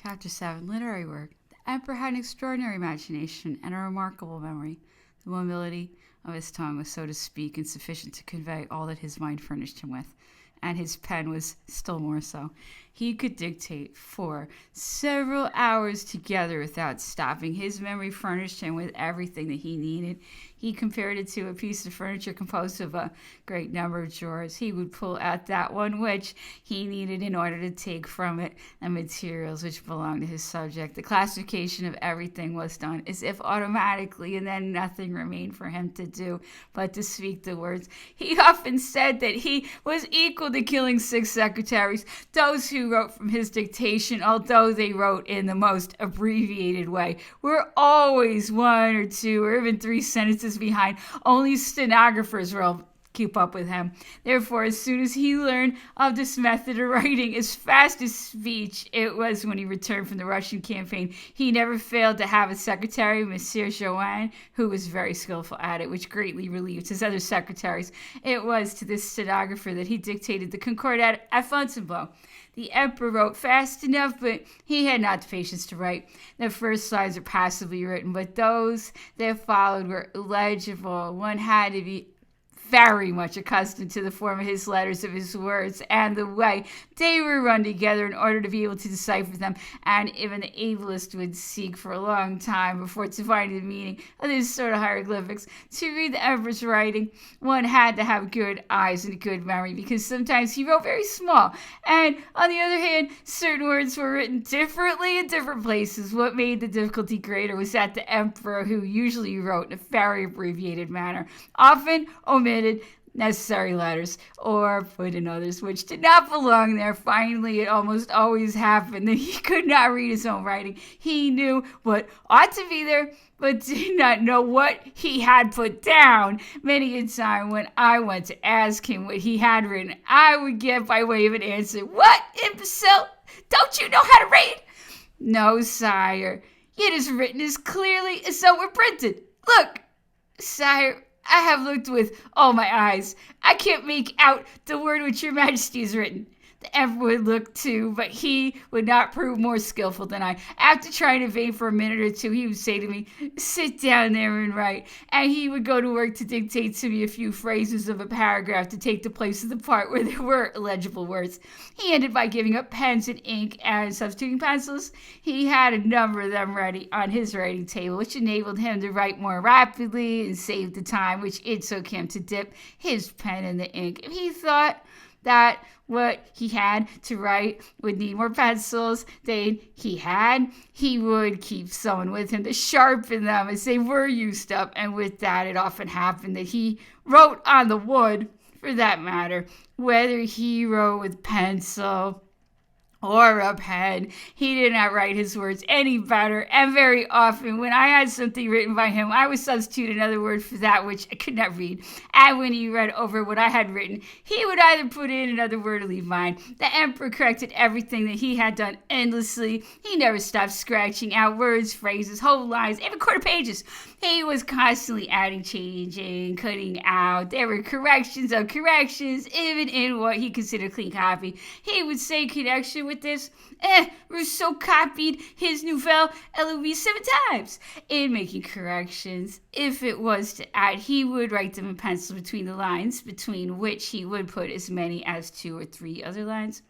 Chapter 7, Literary Work. The emperor had an extraordinary imagination and a remarkable memory. The mobility of his tongue was, so to speak, insufficient to convey all that his mind furnished him with, and his pen was still more so. He could dictate for several hours together without stopping. His memory furnished him with everything that he needed. He compared it to a piece of furniture composed of a great number of drawers. He would pull out that one which he needed in order to take from it the materials which belonged to his subject. The classification of everything was done as if automatically, and then nothing remained for him to do but to speak the words. He often said that he was equal to killing 6 secretaries, those who wrote from his dictation, although they wrote in the most abbreviated way, were always 1 or 2 or even 3 sentences behind. Only stenographers will keep up with him. Therefore, as soon as he learned of this method of writing, as fast as speech it was when he returned from the Russian campaign, he never failed to have a secretary, Monsieur Joanne, who was very skillful at it, which greatly relieved his other secretaries. It was to this stenographer that he dictated the Concordat at Fontainebleau. The emperor wrote fast enough, but he had not the patience to write. The first lines are passably written, but those that followed were illegible. One had to be very much accustomed to the form of his letters, of his words, and the way they were run together in order to be able to decipher them, and even the ablest would seek for a long time before divining the meaning of these sort of hieroglyphics. To read the emperor's writing, one had to have good eyes and a good memory, because sometimes he wrote very small, and on the other hand, certain words were written differently in different places. What made the difficulty greater was that the emperor, who usually wrote in a very abbreviated manner, often omitted necessary letters or put in others which did not belong there. Finally, it almost always happened that he could not read his own writing. He knew what ought to be there, but did not know what he had put down. Many a time when I went to ask him what he had written, I would get by way of an answer, "What, imbecile? Don't you know how to read?" "No, sire. It is written as clearly as though it were printed. Look, sire, I have looked with all my eyes. I can't make out the word which your majesty has written." The emperor would look too, but he would not prove more skillful than I. After trying in vain for a minute or two, he would say to me, "Sit down there and write." And he would go to work to dictate to me a few phrases of a paragraph to take the place of the part where there were illegible words. He ended by giving up pens and ink and substituting pencils. He had a number of them ready on his writing table, which enabled him to write more rapidly and saved the time which it took him to dip his pen in the ink. If he thought that what he had to write would need more pencils than he would keep someone with him to sharpen them as they were used up, and with that it often happened that he wrote on the wood. For that matter, whether he wrote with pencil or a pen, he did not write his words any better, and very often when I had something written by him, I would substitute another word for that which I could not read, and when he read over what I had written, he would either put in another word or leave mine. The emperor corrected everything that he had done endlessly. He never stopped scratching out words, phrases, whole lines, even quarter pages. He was constantly adding, changing, cutting out. There were corrections of corrections, even in what he considered clean copy. He would say in connection with this, Rousseau copied his Nouvelle Eloise 7 times. In making corrections, if it was to add, he would write them in pencil between the lines, between which he would put as many as 2 or 3 other lines.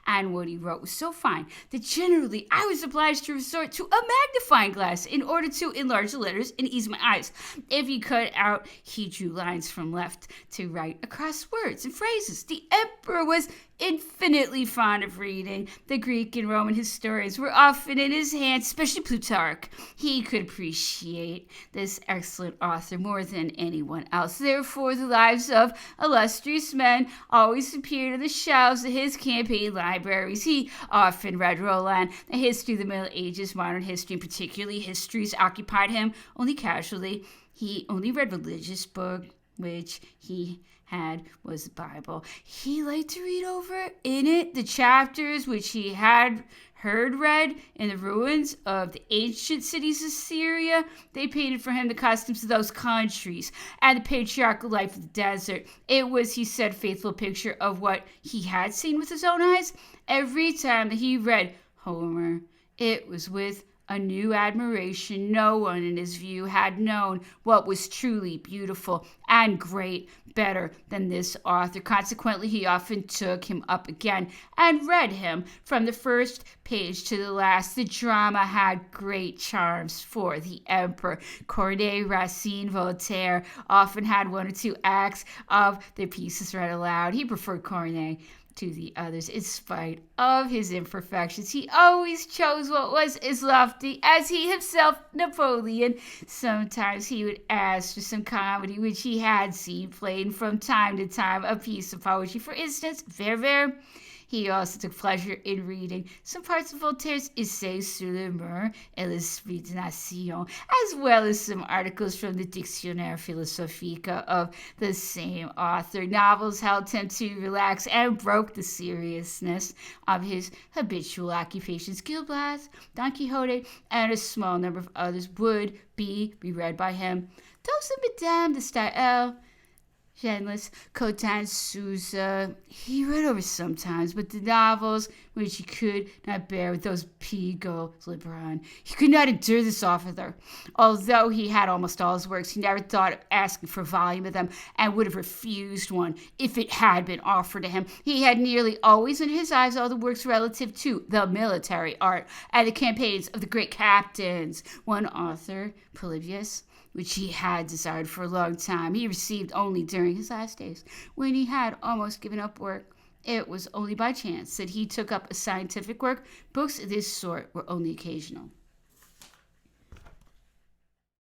And what he wrote was so fine that generally I was obliged to resort to a magnifying glass in order to enlarge the letters and ease my eyes. If he cut out, he drew lines from left to right across words and phrases. The emperor was infinitely fond of reading. The Greek and Roman historians were often in his hands, especially Plutarch. He could appreciate this excellent author more than anyone else. Therefore, the lives of illustrious men always appeared on the shelves of his campaign libraries. He often read Roland. The history of the Middle Ages, modern history, and particularly histories occupied him only casually. He only read religious books, which he had was the Bible. He liked to read over in it the chapters which he had heard read in the ruins of the ancient cities of Syria. They painted for him the customs of those countries and the patriarchal life of the desert. It was, he said, a faithful picture of what he had seen with his own eyes. Every time that he read Homer It was with a new admiration. No one in his view had known what was truly beautiful and great better than this author. Consequently, he often took him up again and read him from the first page to the last. The drama had great charms for the emperor. Corneille, Racine, Voltaire often had one or two acts of their pieces read aloud. He preferred Corneille to the others in spite of his imperfections. He always chose what was as lofty as he himself, Napoleon. Sometimes he would ask for some comedy, which he had seen played from time to time, a piece of poetry. For instance, Verver. He also took pleasure in reading some parts of Voltaire's Essai sur le Mur et l'Esprit de Nation, as well as some articles from the Dictionnaire Philosophique of the same author. Novels helped him to relax and broke the seriousness of his habitual occupations. Gil Blas, Don Quixote, and a small number of others would be reread by him. Those of Madame de Staël, Genlis, Cotin, Souza, he read over sometimes, but the novels which he could not bear with those Pigault, Lebrun. He could not endure this author. Although he had almost all his works, he never thought of asking for a volume of them and would have refused one if it had been offered to him. He had nearly always in his eyes all the works relative to the military art and the campaigns of the great captains. One author, Polybius, which he had desired for a long time, he received only during his last days, when he had almost given up work. It was only by chance that he took up a scientific work. Books of this sort were only occasional.